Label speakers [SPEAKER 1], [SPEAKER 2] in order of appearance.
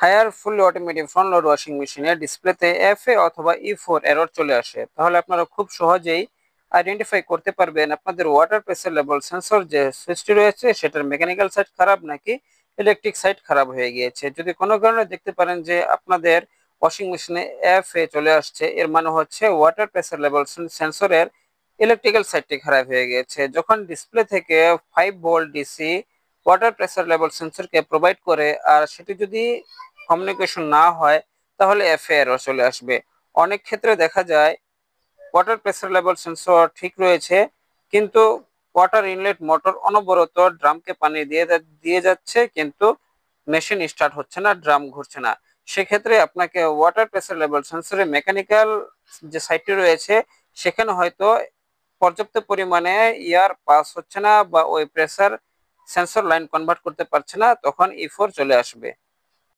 [SPEAKER 1] Higher fully automatic front load washing মেশিনের ডিসপ্লেতে FA অথবা E4 এরর চলে আসে, তাহলে আপনারা খুব সহজেই আইডেন্টিফাই করতে পারবেন আপনাদের ওয়াটার প্রেসার লেভেল সেন্সর যে সুইচটি রয়েছে সেটার মেকানিক্যাল সাইড খারাপ নাকি ইলেকট্রিক সাইড খারাপ হয়ে গিয়েছে। যদি কোনো কারণে দেখতে পারেন যে আপনাদের ওয়াশিং মেশিনে FA চলে আসছে, এর মানে হচ্ছে ওয়াটার প্রেসার লেভেল সেন্সরের ইলেকট্রিক্যাল সাইডটি খারাপ হয়ে গিয়েছে। যখন ডিসপ্লে থেকে 5 volt DC water pressure level সেন্সরকে প্রোভাইড করে আর সেটি যদি কমিউনিকেশন না হয় তাহলে FA এরর চলে আসবে। অনেক ক্ষেত্রে দেখা যায় ওয়াটার প্রেসার লেভেল সেন্সর ঠিক রয়েছে, কিন্তু ওয়াটার ইনলেট মোটর অনবরত ড্রামকে পানি দিয়ে যাচ্ছে, কিন্তু মেশিন স্টার্ট হচ্ছে না, ড্রাম ঘুরছে না। সেক্ষেত্রে আপনাকে ওয়াটার প্রেসার লেভেল সেন্সরের মেকানিক্যাল যে সাইটটি রয়েছে সেখানে হয়তো পর্যাপ্ত পরিমাণে এয়ার পাস হচ্ছে না বা ওই প্রেসার সেন্সর লাইন কনভার্ট করতে পারছে না, তখন E4 চলে আসবে।